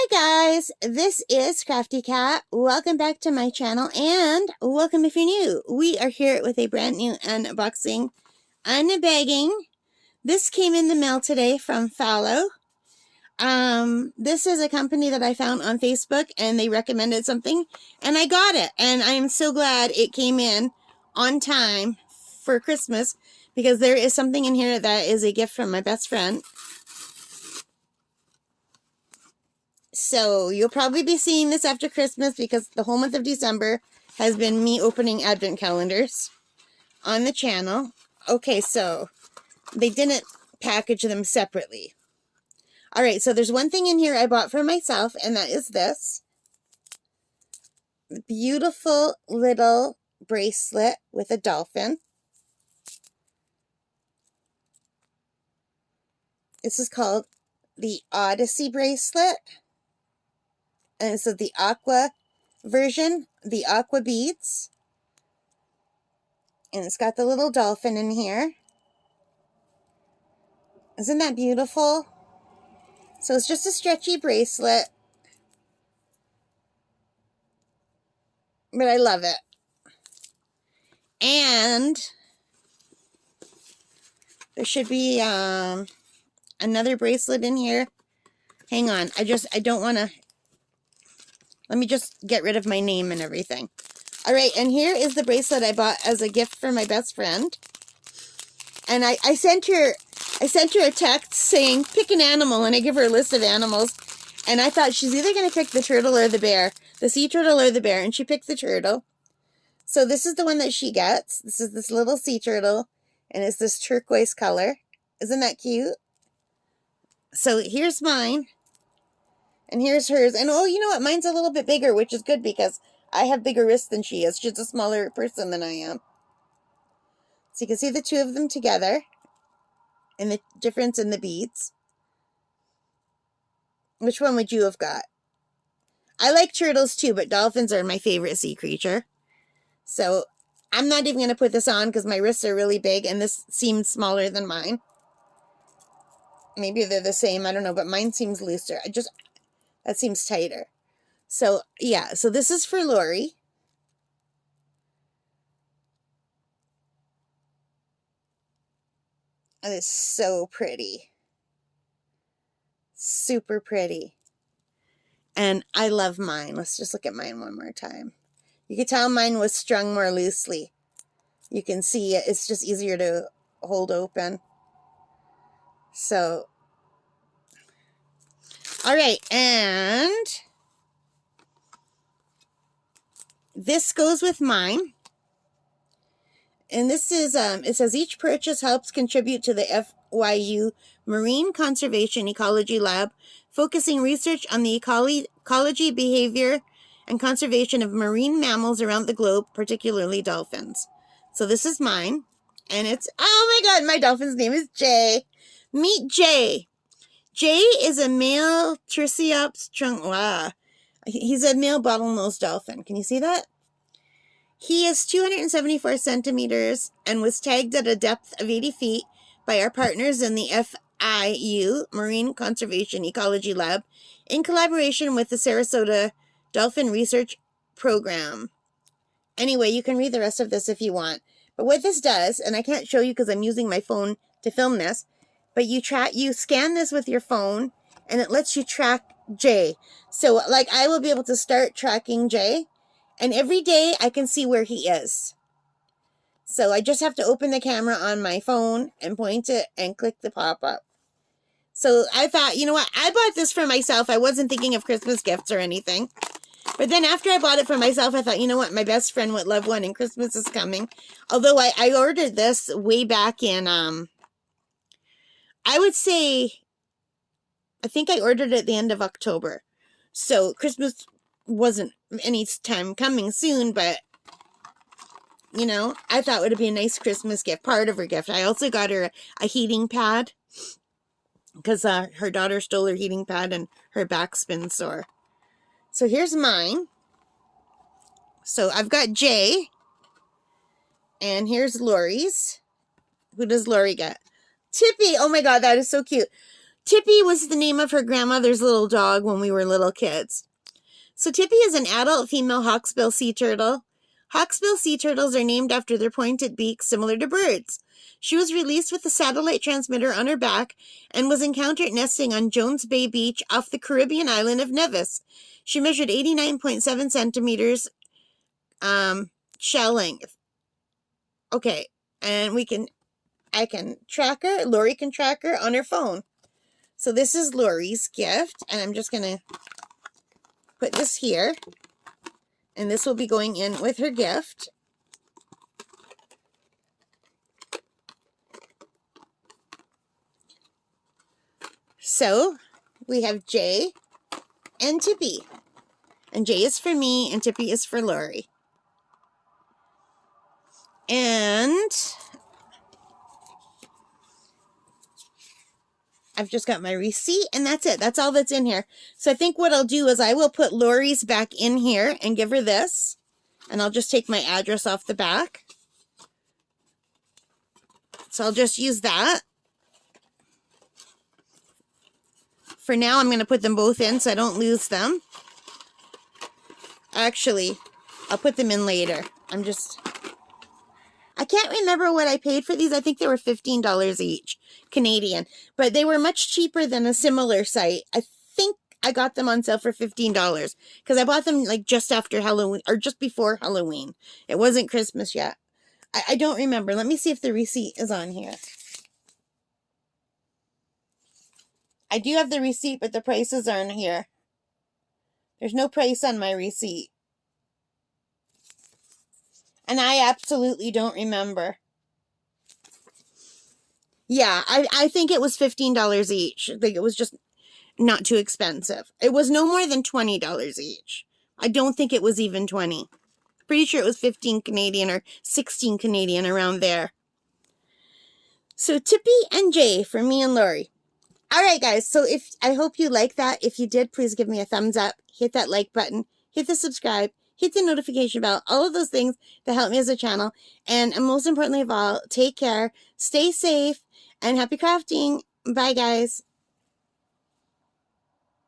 Hi guys, this is Crafty Cat. Welcome back to my channel and welcome if you're new. We are here with a brand new unboxing, unbagging. This came in the mail today from Fahlo. This is a company that I found on Facebook and they recommended something and I got it. And I'm so glad it came in on time for Christmas because there is something in here that is a gift from my best friend. So you'll probably be seeing this after Christmas because the whole month of December has been me opening advent calendars on the channel. Okay, so they didn't package them separately. All right, so there's one thing in here I bought for myself, and that is this. Beautiful little bracelet with a dolphin. This is called the Odyssey bracelet. And this is the aqua version, the aqua beads. And it's got the little dolphin in here. Isn't that beautiful? So it's just a stretchy bracelet. But I love it. And there should be another bracelet in here. Hang on. I don't want to. Let me just get rid of my name and everything. All right, and here is the bracelet I bought as a gift for my best friend. And I sent her a text saying, pick an animal, and I give her a list of animals. And I thought she's either going to pick the turtle or the bear, the sea turtle or the bear, and she picked the turtle. So this is the one that she gets. This is this little sea turtle, and it's this turquoise color. Isn't that cute? So here's mine. And here's hers. And oh, you know what? Mine's a little bit bigger, which is good because I have bigger wrists than she is. She's a smaller person than I am. So you can see the two of them together and the difference in the beads. Which one would you have got? I like turtles too, but dolphins are my favorite sea creature. So I'm not even going to put this on because my wrists are really big and this seems smaller than mine. Maybe they're the same. I don't know, but mine seems looser. That seems tighter. So, yeah. So this is for Lori. And it's so pretty. Super pretty. And I love mine. Let's just look at mine one more time. You can tell mine was strung more loosely. You can see it's just easier to hold open. So, all right, and this goes with mine. And this is, it says each purchase helps contribute to the FYU Marine Conservation Ecology Lab, focusing research on the ecology, behavior, and conservation of marine mammals around the globe, particularly dolphins. So this is mine. And it's, oh my God, my dolphin's name is Jay. Meet Jay. Jay is a male Triceratops wow. He's a male bottlenose dolphin. Can you see that? He is 274 centimeters and was tagged at a depth of 80 feet by our partners in the FIU Marine Conservation Ecology Lab in collaboration with the Sarasota Dolphin Research Program. Anyway, you can read the rest of this if you want. But what this does, and I can't show you because I'm using my phone to film this, but you scan this with your phone and it lets you track Jay. So like I will be able to start tracking Jay. And every day I can see where he is. So I just have to open the camera on my phone and point it and click the pop-up. So I thought, you know what? I bought this for myself. I wasn't thinking of Christmas gifts or anything. But then after I bought it for myself, I thought, you know what? My best friend would love one and Christmas is coming. Although I ordered this way back in, I would say, I think I ordered it at the end of October. So Christmas wasn't any time coming soon, but you know, I thought it would be a nice Christmas gift, part of her gift. I also got her a heating pad because her daughter stole her heating pad and her back's been sore. So here's mine. So I've got Jay and here's Lori's. Who does Lori get? Tippy. Oh my God, that is so cute. Tippy was the name of her grandmother's little dog when we were little kids. So Tippy is an adult female hawksbill sea turtle. Hawksbill sea turtles are named after their pointed beaks similar to birds. She was released with a satellite transmitter on her back and was encountered nesting on Jones Bay Beach off the Caribbean island of Nevis. She measured 89.7 centimeters shell length. Okay, and I can track her. Lori can track her on her phone. So this is Lori's gift, and I'm just going to put this here, and this will be going in with her gift. So we have Jay and Tippy, and Jay is for me, and Tippy is for Lori. And I've just got my receipt, and that's it. That's all that's in here. So I think what I'll do is I will put Lori's back in here and give her this. And I'll just take my address off the back. So I'll just use that. For now, I'm going to put them both in so I don't lose them. Actually, I'll put them in later. I can't remember what I paid for these. I think they were $15 each, Canadian. But they were much cheaper than a similar site. I think I got them on sale for $15 because I bought them like just after Halloween or just before Halloween. It wasn't Christmas yet. I don't remember. Let me see if the receipt is on here. I do have the receipt, but the prices aren't here. There's no price on my receipt. And I absolutely don't remember. Yeah, I think it was $15 each. I think it was just not too expensive. It was no more than $20 each. I don't think it was even 20. Pretty sure it was 15 Canadian or 16 Canadian, around there. So Tippy and Jay for me and Lori. All right, guys. So I hope you like that. If you did, please give me a thumbs up. Hit that like button. Hit the subscribe. Hit the notification bell. All of those things that help me as a channel. And most importantly of all, take care. Stay safe. And happy crafting. Bye, guys.